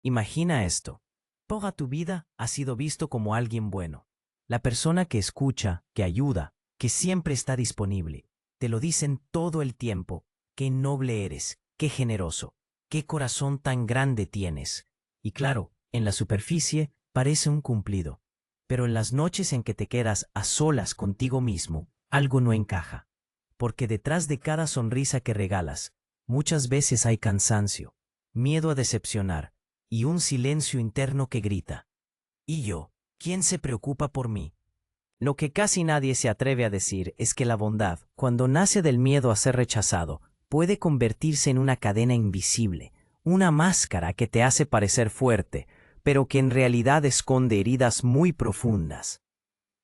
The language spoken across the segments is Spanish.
Imagina esto. Toda tu vida has sido visto como alguien bueno. La persona que escucha, que ayuda, que siempre está disponible. Te lo dicen todo el tiempo. Qué noble eres, qué generoso, qué corazón tan grande tienes. Y claro, en la superficie parece un cumplido. Pero en las noches en que te quedas a solas contigo mismo, algo no encaja. Porque detrás de cada sonrisa que regalas, muchas veces hay cansancio, miedo a decepcionar, y un silencio interno que grita. ¿Y yo? ¿Quién se preocupa por mí? Lo que casi nadie se atreve a decir es que la bondad, cuando nace del miedo a ser rechazado, puede convertirse en una cadena invisible, una máscara que te hace parecer fuerte, pero que en realidad esconde heridas muy profundas.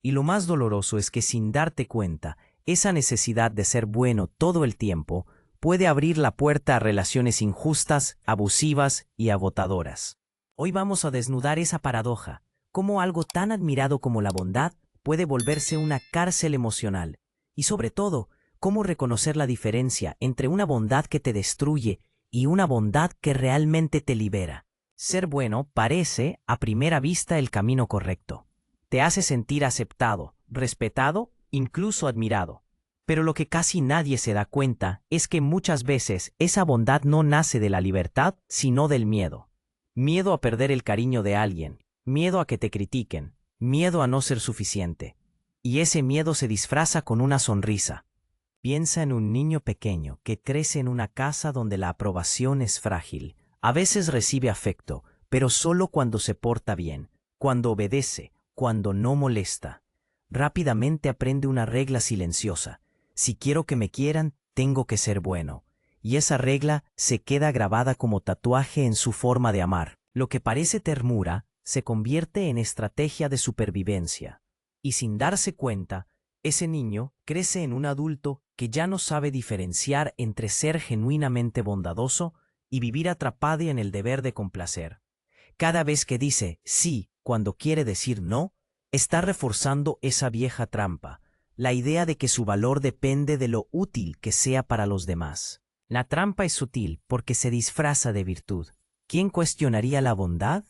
Y lo más doloroso es que sin darte cuenta, esa necesidad de ser bueno todo el tiempo puede abrir la puerta a relaciones injustas, abusivas y agotadoras. Hoy vamos a desnudar esa paradoja, cómo algo tan admirado como la bondad puede volverse una cárcel emocional, y sobre todo, cómo reconocer la diferencia entre una bondad que te destruye y una bondad que realmente te libera. Ser bueno parece, a primera vista, el camino correcto. Te hace sentir aceptado, respetado, incluso admirado. Pero lo que casi nadie se da cuenta es que muchas veces esa bondad no nace de la libertad, sino del miedo. Miedo a perder el cariño de alguien, miedo a que te critiquen, miedo a no ser suficiente. Y ese miedo se disfraza con una sonrisa. Piensa en un niño pequeño que crece en una casa donde la aprobación es frágil. A veces recibe afecto, pero solo cuando se porta bien, cuando obedece, cuando no molesta. Rápidamente aprende una regla silenciosa. Si quiero que me quieran, tengo que ser bueno. Y esa regla se queda grabada como tatuaje en su forma de amar. Lo que parece ternura se convierte en estrategia de supervivencia. Y sin darse cuenta, ese niño crece en un adulto que ya no sabe diferenciar entre ser genuinamente bondadoso y vivir atrapado en el deber de complacer. Cada vez que dice sí cuando quiere decir no, está reforzando esa vieja trampa, la idea de que su valor depende de lo útil que sea para los demás. La trampa es sutil porque se disfraza de virtud. ¿Quién cuestionaría la bondad?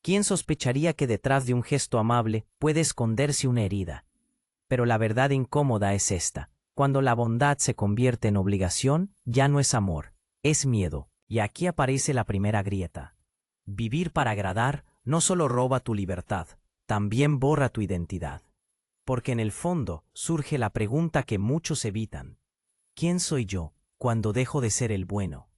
¿Quién sospecharía que detrás de un gesto amable puede esconderse una herida? Pero la verdad incómoda es esta. Cuando la bondad se convierte en obligación, ya no es amor, es miedo. Y aquí aparece la primera grieta. Vivir para agradar no solo roba tu libertad, también borra tu identidad. Porque en el fondo surge la pregunta que muchos evitan. ¿Quién soy yo cuando dejo de ser el bueno?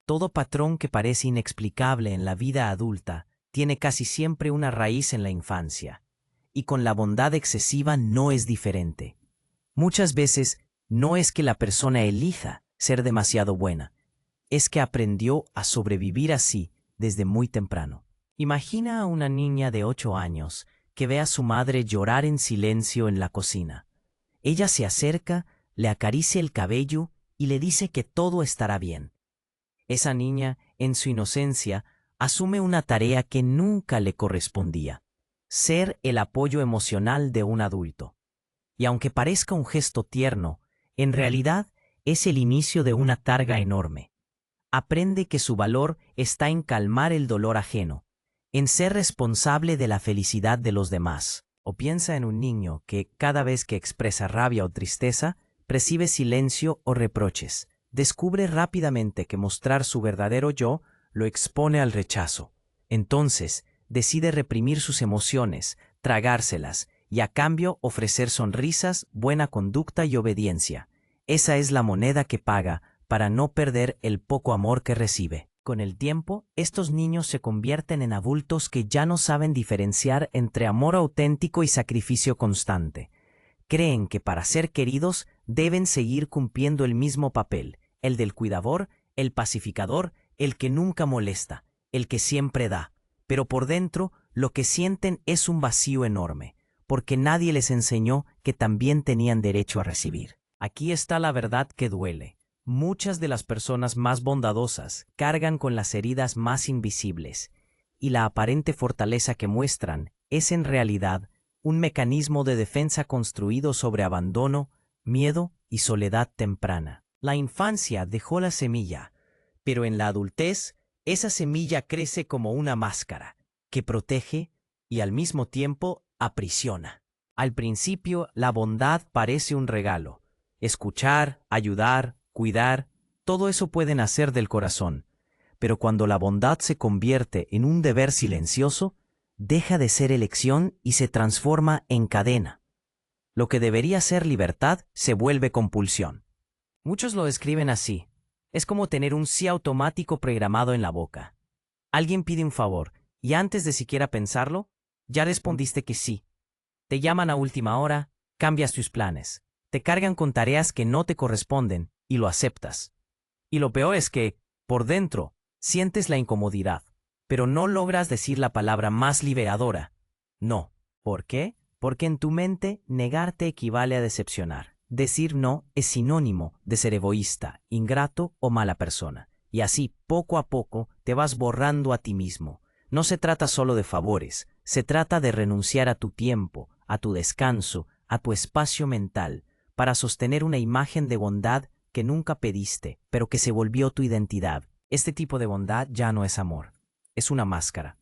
Todo patrón que parece inexplicable en la vida adulta tiene casi siempre una raíz en la infancia. Y con la bondad excesiva no es diferente. Muchas veces no es que la persona elija ser demasiado buena, es que aprendió a sobrevivir así desde muy temprano. Imagina a una niña de 8 años que ve a su madre llorar en silencio en la cocina. Ella se acerca, le acaricia el cabello y le dice que todo estará bien. Esa niña, en su inocencia, asume una tarea que nunca le correspondía: ser el apoyo emocional de un adulto. Y aunque parezca un gesto tierno, en realidad es el inicio de una carga enorme. Aprende que su valor está en calmar el dolor ajeno, en ser responsable de la felicidad de los demás. O piensa en un niño que, cada vez que expresa rabia o tristeza, percibe silencio o reproches. Descubre rápidamente que mostrar su verdadero yo lo expone al rechazo. Entonces, decide reprimir sus emociones, tragárselas, y a cambio ofrecer sonrisas, buena conducta y obediencia. Esa es la moneda que paga para no perder el poco amor que recibe. Con el tiempo, estos niños se convierten en adultos que ya no saben diferenciar entre amor auténtico y sacrificio constante. Creen que para ser queridos deben seguir cumpliendo el mismo papel, el del cuidador, el pacificador, el que nunca molesta, el que siempre da. Pero por dentro, lo que sienten es un vacío enorme, porque nadie les enseñó que también tenían derecho a recibir. Aquí está la verdad que duele. Muchas de las personas más bondadosas cargan con las heridas más invisibles, y la aparente fortaleza que muestran es en realidad un mecanismo de defensa construido sobre abandono, miedo y soledad temprana. La infancia dejó la semilla, pero en la adultez Esa semilla crece como una máscara que protege y al mismo tiempo aprisiona. Al principio, la bondad parece un regalo. Escuchar, ayudar, cuidar, todo eso puede nacer del corazón. Pero cuando la bondad se convierte en un deber silencioso, deja de ser elección y se transforma en cadena. Lo que debería ser libertad se vuelve compulsión. Muchos lo describen así. Es como tener un sí automático programado en la boca. Alguien pide un favor y antes de siquiera pensarlo, ya respondiste que sí. Te llaman a última hora, cambias tus planes, te cargan con tareas que no te corresponden y lo aceptas. Y lo peor es que, por dentro, sientes la incomodidad, pero no logras decir la palabra más liberadora. No. ¿Por qué? Porque en tu mente negarte equivale a decepcionar. Decir no es sinónimo de ser egoísta, ingrato o mala persona. Y así, poco a poco, te vas borrando a ti mismo. No se trata solo de favores, se trata de renunciar a tu tiempo, a tu descanso, a tu espacio mental, para sostener una imagen de bondad que nunca pediste, pero que se volvió tu identidad. Este tipo de bondad ya no es amor, es una máscara.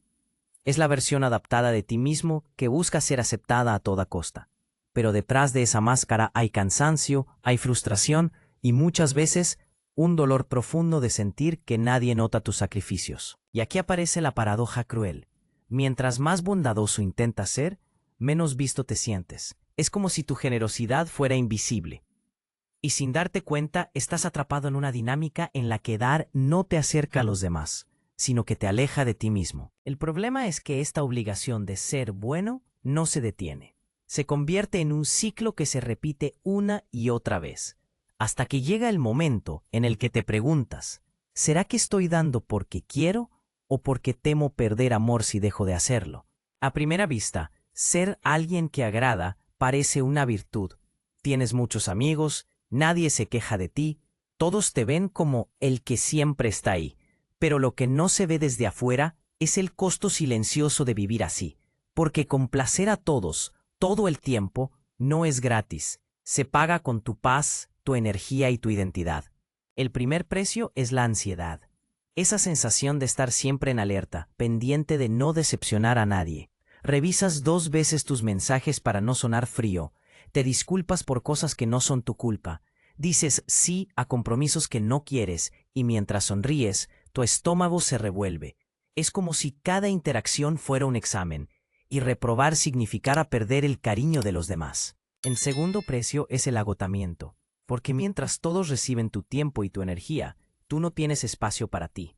Es la versión adaptada de ti mismo que busca ser aceptada a toda costa. Pero detrás de esa máscara hay cansancio, hay frustración y muchas veces un dolor profundo de sentir que nadie nota tus sacrificios. Y aquí aparece la paradoja cruel. Mientras más bondadoso intentas ser, menos visto te sientes. Es como si tu generosidad fuera invisible. Y sin darte cuenta, estás atrapado en una dinámica en la que dar no te acerca a los demás, sino que te aleja de ti mismo. El problema es que esta obligación de ser bueno no se detiene. Se convierte en un ciclo que se repite una y otra vez, hasta que llega el momento en el que te preguntas, ¿será que estoy dando porque quiero o porque temo perder amor si dejo de hacerlo? A primera vista, ser alguien que agrada parece una virtud. Tienes muchos amigos, nadie se queja de ti, todos te ven como el que siempre está ahí. Pero lo que no se ve desde afuera es el costo silencioso de vivir así, porque complacer a todos, todo el tiempo, no es gratis. Se paga con tu paz, tu energía y tu identidad. El primer precio es la ansiedad. Esa sensación de estar siempre en alerta, pendiente de no decepcionar a nadie. Revisas 2 veces tus mensajes para no sonar frío. Te disculpas por cosas que no son tu culpa. Dices sí a compromisos que no quieres y mientras sonríes, tu estómago se revuelve. Es como si cada interacción fuera un examen, y reprobar significara perder el cariño de los demás. El segundo precio es el agotamiento, porque mientras todos reciben tu tiempo y tu energía, tú no tienes espacio para ti.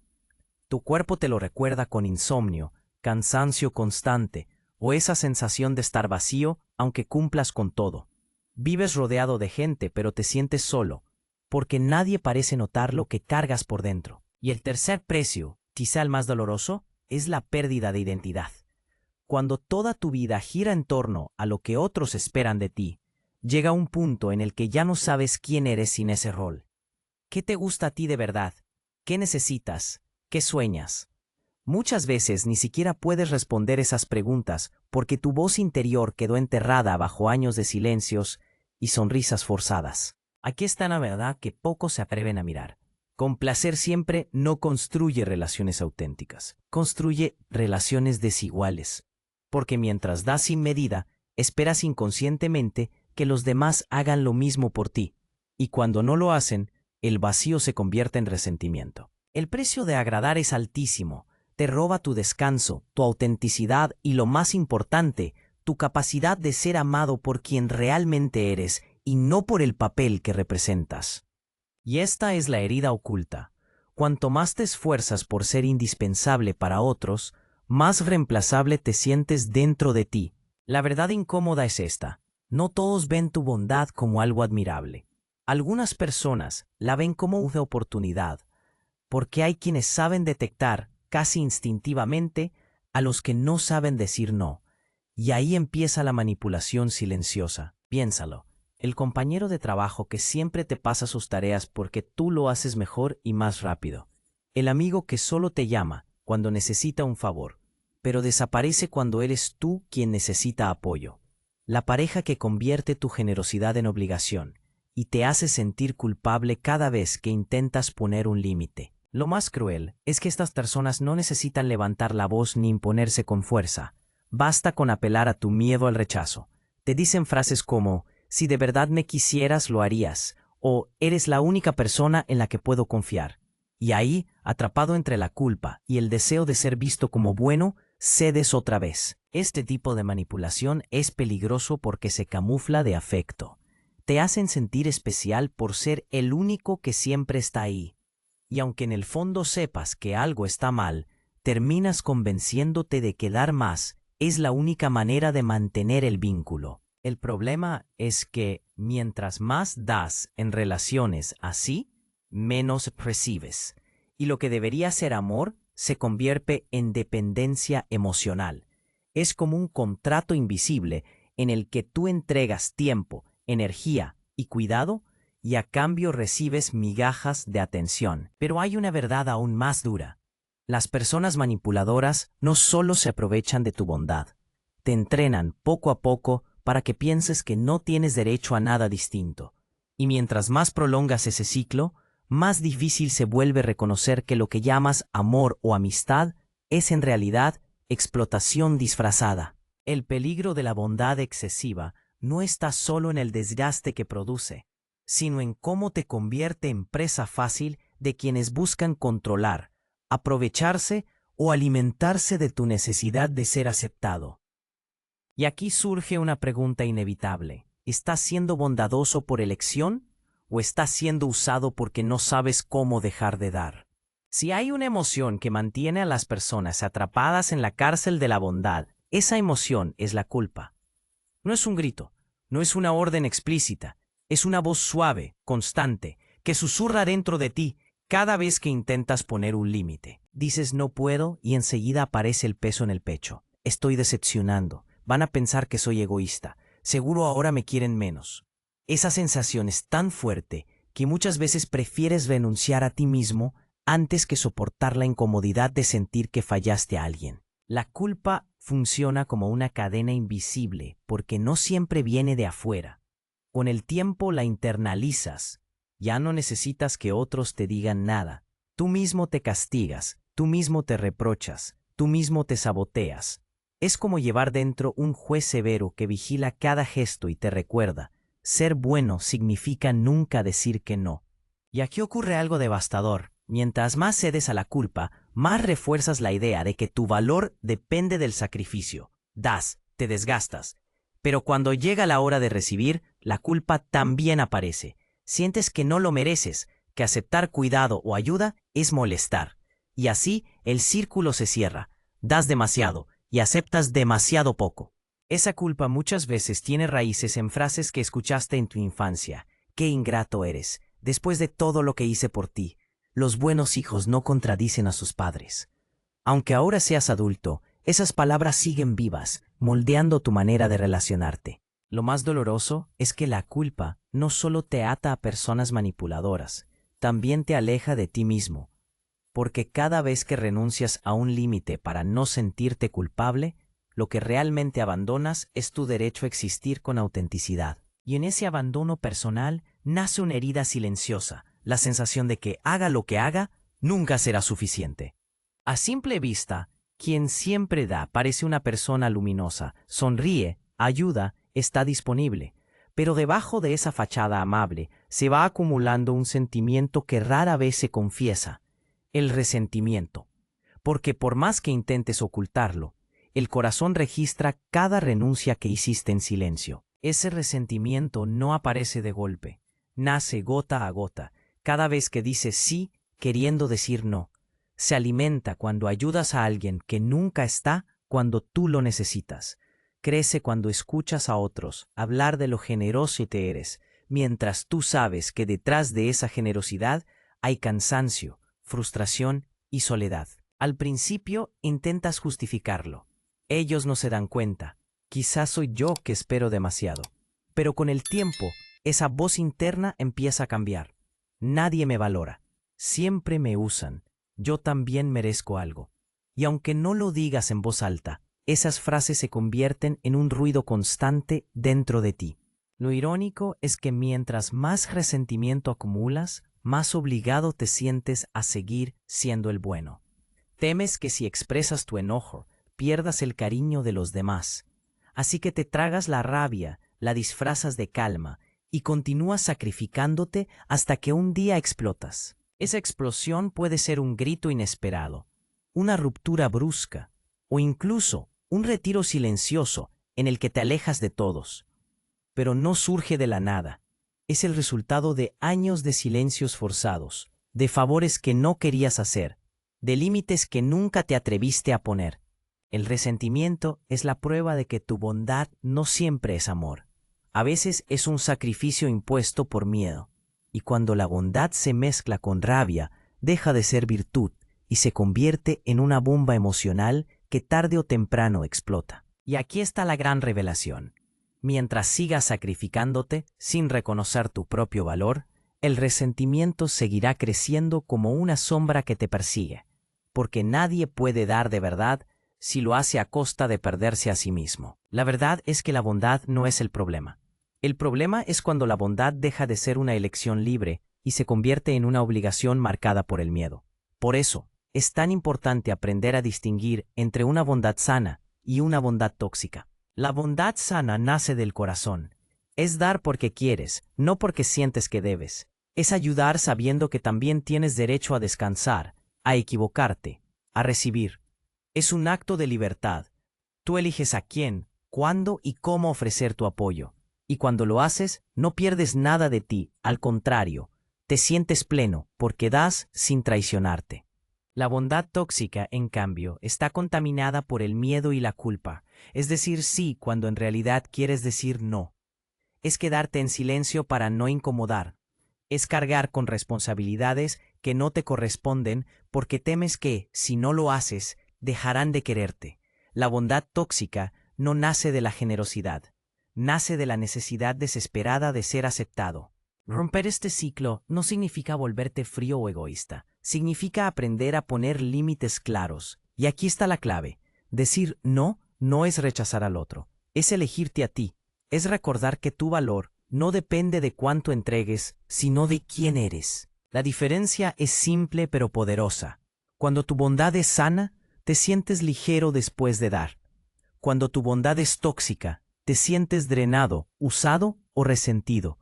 Tu cuerpo te lo recuerda con insomnio, cansancio constante, o esa sensación de estar vacío aunque cumplas con todo. Vives rodeado de gente, pero te sientes solo, porque nadie parece notar lo que cargas por dentro. Y el tercer precio, quizá el más doloroso, es la pérdida de identidad. Cuando toda tu vida gira en torno a lo que otros esperan de ti, llega un punto en el que ya no sabes quién eres sin ese rol. ¿Qué te gusta a ti de verdad? ¿Qué necesitas? ¿Qué sueñas? Muchas veces ni siquiera puedes responder esas preguntas porque tu voz interior quedó enterrada bajo años de silencios y sonrisas forzadas. Aquí está la verdad que pocos se atreven a mirar. Complacer siempre no construye relaciones auténticas, construye relaciones desiguales. Porque mientras das sin medida, esperas inconscientemente que los demás hagan lo mismo por ti, y cuando no lo hacen, el vacío se convierte en resentimiento. El precio de agradar es altísimo, te roba tu descanso, tu autenticidad y lo más importante, tu capacidad de ser amado por quien realmente eres y no por el papel que representas. Y esta es la herida oculta. Cuanto más te esfuerzas por ser indispensable para otros, más reemplazable te sientes dentro de ti. La verdad incómoda es esta. No todos ven tu bondad como algo admirable. Algunas personas la ven como una oportunidad, porque hay quienes saben detectar, casi instintivamente, a los que no saben decir no. Y ahí empieza la manipulación silenciosa. Piénsalo. El compañero de trabajo que siempre te pasa sus tareas porque tú lo haces mejor y más rápido. El amigo que solo te llama cuando necesita un favor, pero desaparece cuando eres tú quien necesita apoyo. La pareja que convierte tu generosidad en obligación y te hace sentir culpable cada vez que intentas poner un límite. Lo más cruel es que estas personas no necesitan levantar la voz ni imponerse con fuerza. Basta con apelar a tu miedo al rechazo. Te dicen frases como, si de verdad me quisieras, lo harías, o eres la única persona en la que puedo confiar. Y ahí, atrapado entre la culpa y el deseo de ser visto como bueno, cedes otra vez. Este tipo de manipulación es peligroso porque se camufla de afecto. Te hacen sentir especial por ser el único que siempre está ahí. Y aunque en el fondo sepas que algo está mal, terminas convenciéndote de que dar más es la única manera de mantener el vínculo. El problema es que mientras más das en relaciones así, menos recibes. Y lo que debería ser amor se convierte en dependencia emocional. Es como un contrato invisible en el que tú entregas tiempo, energía y cuidado y a cambio recibes migajas de atención. Pero hay una verdad aún más dura. Las personas manipuladoras no solo se aprovechan de tu bondad, te entrenan poco a poco para que pienses que no tienes derecho a nada distinto. Y mientras más prolongas ese ciclo, más difícil se vuelve reconocer que lo que llamas amor o amistad es en realidad explotación disfrazada. El peligro de la bondad excesiva no está solo en el desgaste que produce, sino en cómo te convierte en presa fácil de quienes buscan controlar, aprovecharse o alimentarse de tu necesidad de ser aceptado. Y aquí surge una pregunta inevitable. ¿Estás siendo bondadoso por elección o estás siendo usado porque no sabes cómo dejar de dar? Si hay una emoción que mantiene a las personas atrapadas en la cárcel de la bondad, esa emoción es la culpa. No es un grito, no es una orden explícita, es una voz suave, constante, que susurra dentro de ti cada vez que intentas poner un límite. Dices no puedo y enseguida aparece el peso en el pecho. Estoy decepcionando. Van a pensar que soy egoísta. Seguro ahora me quieren menos. Esa sensación es tan fuerte que muchas veces prefieres renunciar a ti mismo antes que soportar la incomodidad de sentir que fallaste a alguien. La culpa funciona como una cadena invisible porque no siempre viene de afuera. Con el tiempo la internalizas. Ya no necesitas que otros te digan nada. Tú mismo te castigas, tú mismo te reprochas, tú mismo te saboteas. Es como llevar dentro un juez severo que vigila cada gesto y te recuerda, ser bueno significa nunca decir que no. Y aquí ocurre algo devastador. Mientras más cedes a la culpa, más refuerzas la idea de que tu valor depende del sacrificio. Das, te desgastas. Pero cuando llega la hora de recibir, la culpa también aparece. Sientes que no lo mereces, que aceptar cuidado o ayuda es molestar. Y así el círculo se cierra. Das demasiado y aceptas demasiado poco. Esa culpa muchas veces tiene raíces en frases que escuchaste en tu infancia. Qué ingrato eres, después de todo lo que hice por ti. Los buenos hijos no contradicen a sus padres. Aunque ahora seas adulto, esas palabras siguen vivas, moldeando tu manera de relacionarte. Lo más doloroso es que la culpa no solo te ata a personas manipuladoras, también te aleja de ti mismo. Porque cada vez que renuncias a un límite para no sentirte culpable, lo que realmente abandonas es tu derecho a existir con autenticidad. Y en ese abandono personal nace una herida silenciosa, la sensación de que haga lo que haga, nunca será suficiente. A simple vista, quien siempre da parece una persona luminosa, sonríe, ayuda, está disponible. Pero debajo de esa fachada amable se va acumulando un sentimiento que rara vez se confiesa. El resentimiento, porque por más que intentes ocultarlo, el corazón registra cada renuncia que hiciste en silencio. Ese resentimiento no aparece de golpe, nace gota a gota, cada vez que dices sí queriendo decir no. Se alimenta cuando ayudas a alguien que nunca está cuando tú lo necesitas. Crece cuando escuchas a otros hablar de lo generoso que eres, mientras tú sabes que detrás de esa generosidad hay cansancio, frustración y soledad. Al principio intentas justificarlo. Ellos no se dan cuenta. Quizás soy yo que espero demasiado. Pero con el tiempo, esa voz interna empieza a cambiar. Nadie me valora. Siempre me usan. Yo también merezco algo. Y aunque no lo digas en voz alta, esas frases se convierten en un ruido constante dentro de ti. Lo irónico es que mientras más resentimiento acumulas, más obligado te sientes a seguir siendo el bueno. Temes que si expresas tu enojo, pierdas el cariño de los demás. Así que te tragas la rabia, la disfrazas de calma y continúas sacrificándote hasta que un día explotas. Esa explosión puede ser un grito inesperado, una ruptura brusca o incluso un retiro silencioso en el que te alejas de todos. Pero no surge de la nada. Es el resultado de años de silencios forzados, de favores que no querías hacer, de límites que nunca te atreviste a poner. El resentimiento es la prueba de que tu bondad no siempre es amor. A veces es un sacrificio impuesto por miedo. Y cuando la bondad se mezcla con rabia, deja de ser virtud y se convierte en una bomba emocional que tarde o temprano explota. Y aquí está la gran revelación. Mientras sigas sacrificándote sin reconocer tu propio valor, el resentimiento seguirá creciendo como una sombra que te persigue, porque nadie puede dar de verdad si lo hace a costa de perderse a sí mismo. La verdad es que la bondad no es el problema. El problema es cuando la bondad deja de ser una elección libre y se convierte en una obligación marcada por el miedo. Por eso, es tan importante aprender a distinguir entre una bondad sana y una bondad tóxica. La bondad sana nace del corazón. Es dar porque quieres, no porque sientes que debes. Es ayudar sabiendo que también tienes derecho a descansar, a equivocarte, a recibir. Es un acto de libertad. Tú eliges a quién, cuándo y cómo ofrecer tu apoyo. Y cuando lo haces, no pierdes nada de ti, al contrario, te sientes pleno porque das sin traicionarte. La bondad tóxica, en cambio, está contaminada por el miedo y la culpa, es decir, sí cuando en realidad quieres decir no. Es quedarte en silencio para no incomodar. Es cargar con responsabilidades que no te corresponden porque temes que, si no lo haces, dejarán de quererte. La bondad tóxica no nace de la generosidad, nace de la necesidad desesperada de ser aceptado. Romper este ciclo no significa volverte frío o egoísta, significa aprender a poner límites claros. Y aquí está la clave. Decir no no es rechazar al otro, es elegirte a ti, es recordar que tu valor no depende de cuánto entregues, sino de quién eres. La diferencia es simple pero poderosa. Cuando tu bondad es sana, te sientes ligero después de dar. Cuando tu bondad es tóxica, te sientes drenado, usado o resentido.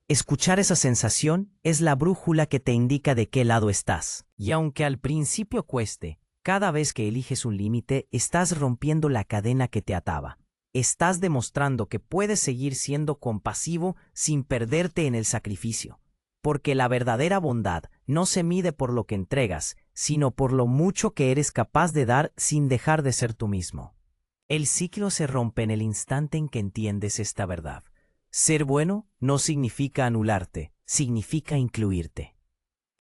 Escuchar esa sensación es la brújula que te indica de qué lado estás. Y aunque al principio cueste, cada vez que eliges un límite, estás rompiendo la cadena que te ataba. Estás demostrando que puedes seguir siendo compasivo sin perderte en el sacrificio. Porque la verdadera bondad no se mide por lo que entregas, sino por lo mucho que eres capaz de dar sin dejar de ser tú mismo. El ciclo se rompe en el instante en que entiendes esta verdad. Ser bueno no significa anularte, significa incluirte.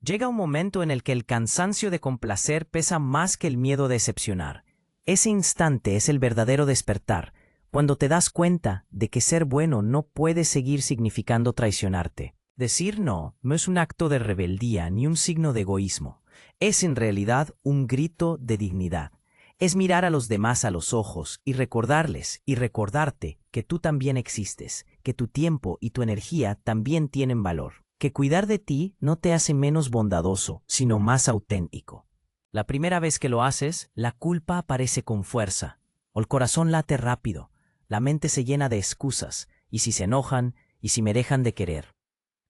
Llega un momento en el que el cansancio de complacer pesa más que el miedo de decepcionar. Ese instante es el verdadero despertar, cuando te das cuenta de que ser bueno no puede seguir significando traicionarte. Decir no es un acto de rebeldía ni un signo de egoísmo. Es en realidad un grito de dignidad. Es mirar a los demás a los ojos y recordarles y recordarte que tú también existes, que tu tiempo y tu energía también tienen valor, que cuidar de ti no te hace menos bondadoso, sino más auténtico. La primera vez que lo haces, la culpa aparece con fuerza, o el corazón late rápido, la mente se llena de excusas, y si se enojan, y si me dejan de querer.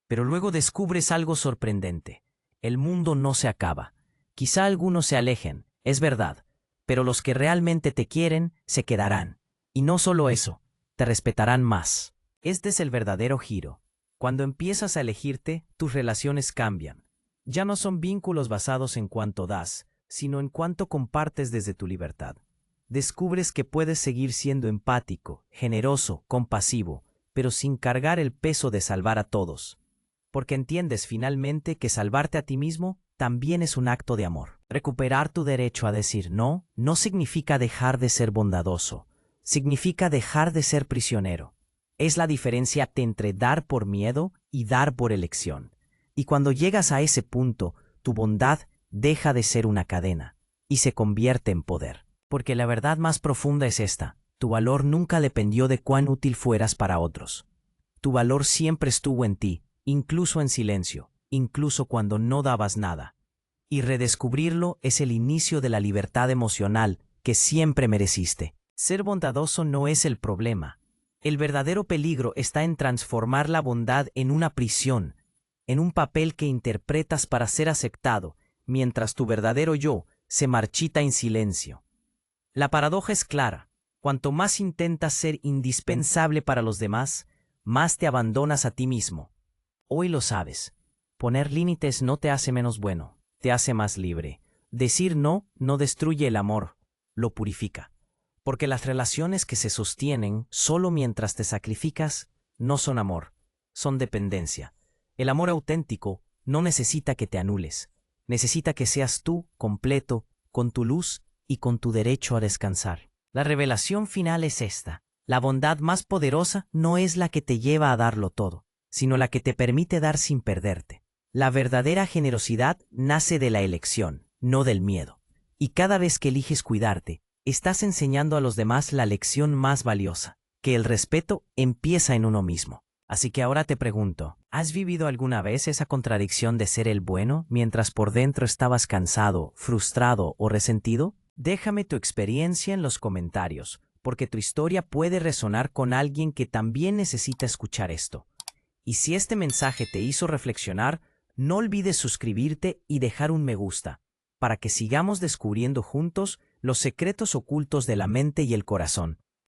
Pero luego descubres algo sorprendente. El mundo no se acaba. Quizá algunos se alejen, es verdad, pero los que realmente te quieren se quedarán. Y no solo eso, te respetarán más. Este es el verdadero giro. Cuando empiezas a elegirte, tus relaciones cambian. Ya no son vínculos basados en cuánto das, sino en cuánto compartes desde tu libertad. Descubres que puedes seguir siendo empático, generoso, compasivo, pero sin cargar el peso de salvar a todos. Porque entiendes finalmente que salvarte a ti mismo también es un acto de amor. Recuperar tu derecho a decir no no significa dejar de ser bondadoso, significa dejar de ser prisionero. Es la diferencia entre dar por miedo y dar por elección. Y cuando llegas a ese punto, tu bondad deja de ser una cadena y se convierte en poder. Porque la verdad más profunda es esta: tu valor nunca dependió de cuán útil fueras para otros. Tu valor siempre estuvo en ti, incluso en silencio. incluso cuando no dabas nada. Y redescubrirlo es el inicio de la libertad emocional que siempre mereciste. Ser bondadoso no es el problema. El verdadero peligro está en transformar la bondad en una prisión, en un papel que interpretas para ser aceptado, mientras tu verdadero yo se marchita en silencio. La paradoja es clara. Cuanto más intentas ser indispensable para los demás, más te abandonas a ti mismo. Hoy lo sabes. Poner límites no te hace menos bueno, te hace más libre. Decir no no destruye el amor, lo purifica. Porque las relaciones que se sostienen solo mientras te sacrificas no son amor, son dependencia. El amor auténtico no necesita que te anules, necesita que seas tú completo, con tu luz y con tu derecho a descansar. La revelación final es esta: la bondad más poderosa no es la que te lleva a darlo todo, sino la que te permite dar sin perderte. La verdadera generosidad nace de la elección, no del miedo. Y cada vez que eliges cuidarte, estás enseñando a los demás la lección más valiosa, que el respeto empieza en uno mismo. Así que ahora te pregunto, ¿has vivido alguna vez esa contradicción de ser el bueno mientras por dentro estabas cansado, frustrado o resentido? Déjame tu experiencia en los comentarios, porque tu historia puede resonar con alguien que también necesita escuchar esto. Y si este mensaje te hizo reflexionar, no olvides suscribirte y dejar un me gusta, para que sigamos descubriendo juntos los secretos ocultos de la mente y el corazón.